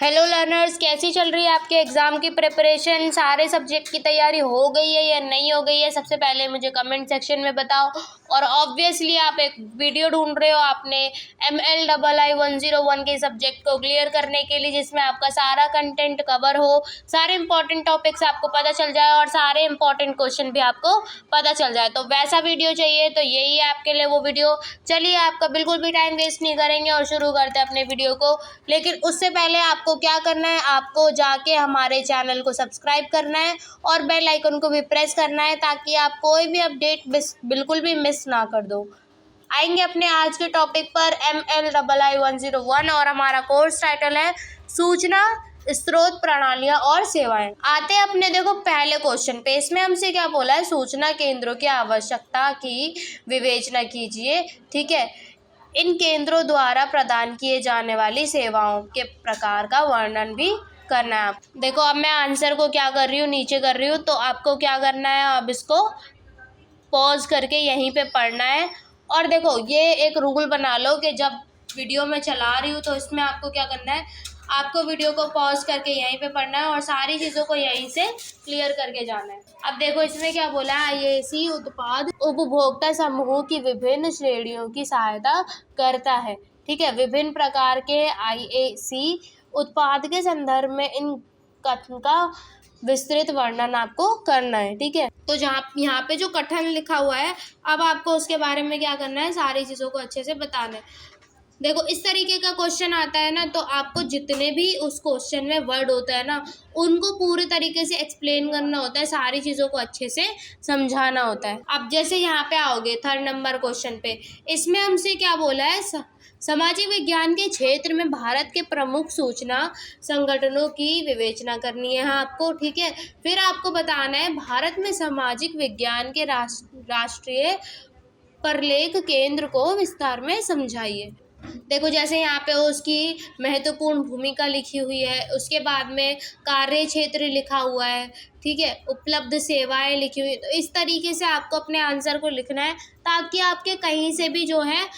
Hello learners, कैसी चल रही है आपके एग्ज़ाम की प्रिपरेशन? सारे सब्जेक्ट की तैयारी हो गई है या नहीं हो गई है? सबसे पहले मुझे कमेंट सेक्शन में बताओ। और ऑब्वियसली आप एक वीडियो ढूंढ रहे हो आपने MLII 101 के सब्जेक्ट को क्लियर करने के लिए, जिसमें आपका सारा कंटेंट कवर हो, सारे इंपॉर्टेंट टॉपिक्स आपको पता चल जाए और सारे इंपॉर्टेंट क्वेश्चन भी आपको पता चल जाए। तो वैसा वीडियो चाहिए तो यही है आपके लिए वो वीडियो। चलिए, आपका बिल्कुल भी टाइम वेस्ट नहीं करेंगे और शुरू करते हैं अपने वीडियो को। लेकिन उससे पहले आपको क्या करना है, आपको जाके हमारे चैनल को सब्सक्राइब करना है और बेल आइकन को भी प्रेस करना है, ताकि आप कोई भी अपडेट बिल्कुल भी मिस ना कर दो। आएंगे अपने आज के टॉपिक पर MLII 101 और हमारा कोर्स टाइटल है सूचना स्रोत प्रणालियां और सेवाएं। आते हैं अपने देखो पहले क्वेश्चन पे। इसमें हमसे क्या बोला है, सूचना केंद्रों की आवश्यकता की विवेचना कीजिए। ठीक है, इन केंद्रों द्वारा प्रदान किए जाने वाली सेवाओं के प्रकार का वर्णन भी करना है। आप देखो, अब मैं आंसर को क्या कर रही हूँ, नीचे कर रही हूँ, तो आपको क्या करना है, अब इसको पॉज करके यहीं पे पढ़ना है। और देखो, ये एक रूल बना लो कि जब वीडियो में चला रही हूँ तो इसमें आपको क्या करना है, आपको वीडियो को पॉज करके यहीं पे पढ़ना है और सारी चीज़ों को यहीं से क्लियर करके जाना है। अब देखो, इसमें क्या बोला है, IAC उत्पाद उपभोक्ता समूह की विभिन्न श्रेणियों की सहायता करता है। ठीक है, विभिन्न प्रकार के IAC उत्पाद के संदर्भ में इन कथन का विस्तृत वर्णन आपको करना है। ठीक है, तो जहाँ यहाँ पे जो कथन लिखा हुआ है, अब आपको उसके बारे में क्या करना है, सारी चीज़ों को अच्छे से बताना है। देखो, इस तरीके का क्वेश्चन आता है ना, तो आपको जितने भी उस क्वेश्चन में वर्ड होता है ना, उनको पूरे तरीके से एक्सप्लेन करना होता है, सारी चीज़ों को अच्छे से समझाना होता है। अब जैसे यहाँ पे आओगे थर्ड नंबर क्वेश्चन पे, इसमें हमसे क्या बोला है, सामाजिक विज्ञान के क्षेत्र में भारत के प्रमुख सूचना संगठनों की विवेचना करनी है आपको। ठीक है, फिर आपको बताना है भारत में सामाजिक विज्ञान के राष्ट्रीय प्रलेख केंद्र को विस्तार में समझाइए। देखो, जैसे यहाँ पे उसकी महत्वपूर्ण भूमिका लिखी हुई है, उसके बाद में कार्य क्षेत्र लिखा हुआ है। ठीक है, उपलब्ध सेवाएं लिखी हुई है। तो इस तरीके से आपको अपने आंसर को लिखना है, ताकि आपके कहीं से भी जो है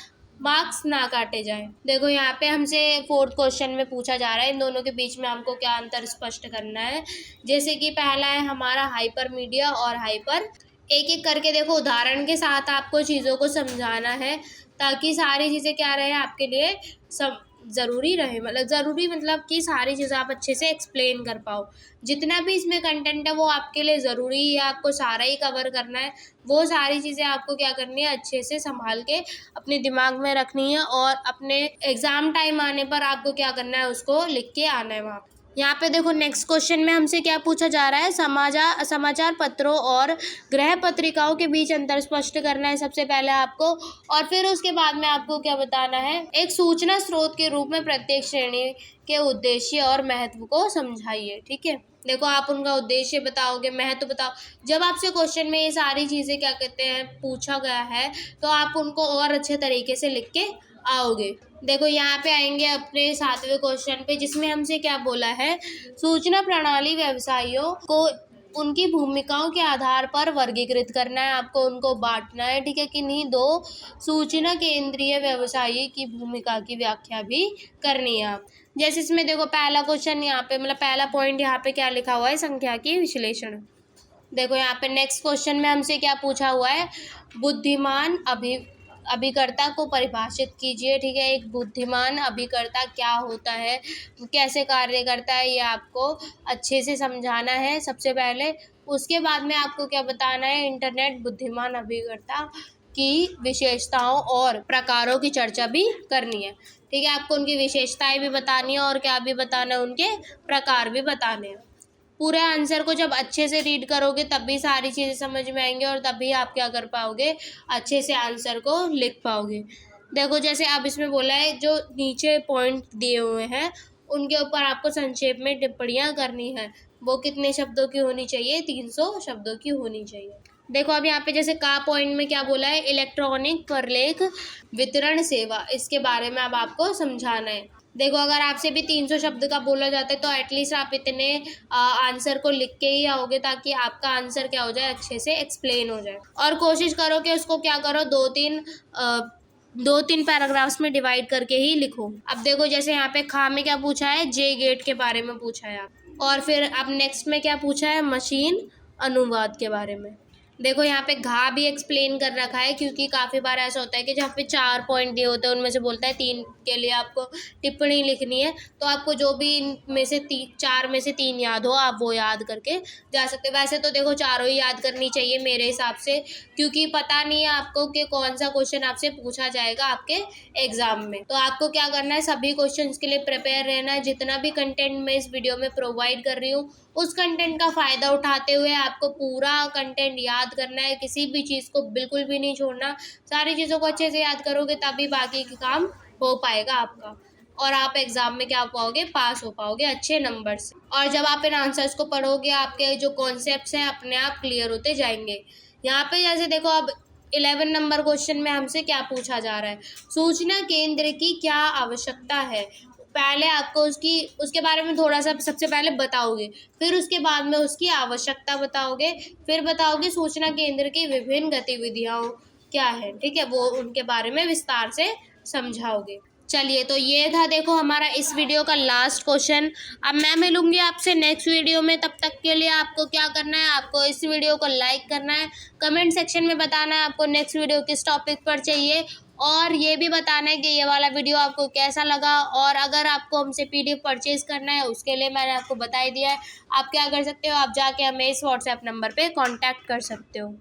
मार्क्स ना काटे जाएं। देखो, यहाँ पे हमसे फोर्थ क्वेश्चन में पूछा जा रहा है, इन दोनों के बीच में हमको क्या अंतर स्पष्ट करना है। जैसे कि पहला है हमारा हाइपर मीडिया और हाइपर। एक एक करके देखो, उदाहरण के साथ आपको चीज़ों को समझाना है, ताकि सारी चीज़ें क्या रहे आपके लिए सब ज़रूरी रहे, मतलब ज़रूरी मतलब कि सारी चीज़ें आप अच्छे से एक्सप्लेन कर पाओ। जितना भी इसमें कंटेंट है वो आपके लिए ज़रूरी है, आपको सारा ही कवर करना है। वो सारी चीज़ें आपको क्या करनी है, अच्छे से संभाल के अपने दिमाग में रखनी है और अपने एग्ज़ाम टाइम आने पर आपको क्या करना है, उसको लिख के आना है वहाँ। यहाँ पे देखो, नेक्स्ट क्वेश्चन में हमसे क्या पूछा जा रहा है, समाचार पत्रों और गृह पत्रिकाओं के बीच अंतर स्पष्ट करना है सबसे पहले आपको। और फिर उसके बाद में आपको क्या बताना है, एक सूचना स्रोत के रूप में प्रत्येक श्रेणी के उद्देश्य और महत्व को समझाइए। ठीक है, देखो, आप उनका उद्देश्य बताओगे, महत्व बताओ। जब आपसे क्वेश्चन में ये सारी चीज़ें क्या कहते हैं पूछा गया है, तो आप उनको और अच्छे तरीके से लिख के आओगे। देखो, यहाँ पे आएंगे अपने सातवें क्वेश्चन पे, जिसमें हमसे क्या बोला है, सूचना प्रणाली व्यवसायियों को उनकी भूमिकाओं के आधार पर वर्गीकृत करना है, आपको उनको बांटना है। ठीक है कि नहीं, दो सूचना केंद्रीय व्यवसायी की भूमिका की व्याख्या भी करनी है आप। जैसे इसमें देखो, पहला क्वेश्चन यहाँ पे, मतलब पहला पॉइंट यहाँ पे क्या लिखा हुआ है, संख्या की विश्लेषण। देखो, यहाँ पे नेक्स्ट क्वेश्चन में हमसे क्या पूछा हुआ है, बुद्धिमान अभिकर्ता को परिभाषित कीजिए। ठीक है, एक बुद्धिमान अभिकर्ता क्या होता है, कैसे कार्य करता है, ये आपको अच्छे से समझाना है सबसे पहले। उसके बाद में आपको क्या बताना है, इंटरनेट बुद्धिमान अभिकर्ता की विशेषताओं और प्रकारों की चर्चा भी करनी है। ठीक है, आपको उनकी विशेषताएं भी बतानी है और क्या भी बताना है, उनके प्रकार भी बताने हैं। पूरे आंसर को जब अच्छे से रीड करोगे तभी सारी चीज़ें समझ में आएंगी और तभी आप क्या कर पाओगे, अच्छे से आंसर को लिख पाओगे। देखो, जैसे अब इसमें बोला है, जो नीचे पॉइंट दिए हुए हैं उनके ऊपर आपको संक्षेप में टिप्पणियाँ करनी है। वो कितने शब्दों की होनी चाहिए, 300 शब्दों की होनी चाहिए। देखो, अब यहाँ पे जैसे का पॉइंट में क्या बोला है, इलेक्ट्रॉनिक प्रलेख वितरण सेवा, इसके बारे में अब आपको समझाना है। देखो, अगर आपसे भी 300 शब्द का बोला जाता है तो एटलीस्ट आप इतने आंसर को लिख के ही आओगे, ताकि आपका आंसर क्या हो जाए, अच्छे से एक्सप्लेन हो जाए। और कोशिश करो कि उसको क्या करो, 2-3 2-3 पैराग्राफ्स में डिवाइड करके ही लिखो। अब देखो जैसे यहाँ पे खा में क्या पूछा है, जे गेट के बारे में पूछा है और फिर अब नेक्स्ट में क्या पूछा है, मशीन अनुवाद के बारे में। देखो यहाँ पे घा भी एक्सप्लेन कर रखा है, क्योंकि काफ़ी बार ऐसा होता है कि जहाँ पे 4 पॉइंट दिए होते हैं उनमें से बोलता है 3 के लिए आपको टिप्पणी लिखनी है, तो आपको जो भी इनमें से 4 में से 3 याद हो आप वो याद करके जा सकते हो। वैसे तो देखो चारों ही याद करनी चाहिए मेरे हिसाब से, क्योंकि पता नहीं है आपको कि कौन सा क्वेश्चन आपसे पूछा जाएगा आपके एग्जाम में। तो आपको क्या करना है, सभी क्वेश्चन के लिए प्रिपेयर रहना है। जितना भी कंटेंट मैं इस वीडियो में प्रोवाइड कर रही हूँ उस कंटेंट का फ़ायदा उठाते हुए आपको पूरा कंटेंट याद करना है, किसी भी चीज़ को बिल्कुल भी नहीं छोड़ना। सारी चीज़ों को अच्छे से याद करोगे तभी बाकी का काम हो पाएगा आपका, और आप एग्ज़ाम में क्या हो पाओगे, पास हो पाओगे अच्छे नंबर से। और जब आप इन आंसर्स को पढ़ोगे आपके जो कॉन्सेप्ट्स हैं अपने आप क्लियर होते जाएंगे। यहाँ पे जैसे देखो अब 11 नंबर क्वेश्चन में हमसे क्या पूछा जा रहा है, सूचना केंद्र की क्या आवश्यकता है। पहले आपको उसके बारे में थोड़ा सा सबसे पहले बताओगे, फिर उसके बाद में उसकी आवश्यकता बताओगे, फिर बताओगे सूचना केंद्र की विभिन्न गतिविधियाँ क्या है, ठीक है, वो उनके बारे में विस्तार से समझाओगे। चलिए, तो ये था देखो हमारा इस वीडियो का लास्ट क्वेश्चन। अब मैं मिलूंगी आपसे नेक्स्ट वीडियो में, तब तक के लिए आपको क्या करना है, आपको इस वीडियो को लाइक करना है, कमेंट सेक्शन में बताना है आपको नेक्स्ट वीडियो किस टॉपिक पर चाहिए, और ये भी बताना है कि ये वाला वीडियो आपको कैसा लगा। और अगर आपको हमसे PDF परचेज़ करना है उसके लिए मैंने आपको बता ही दिया है, आप क्या कर सकते हो, आप जाके हमें इस व्हाट्सएप नंबर पर कॉन्टैक्ट कर सकते हो।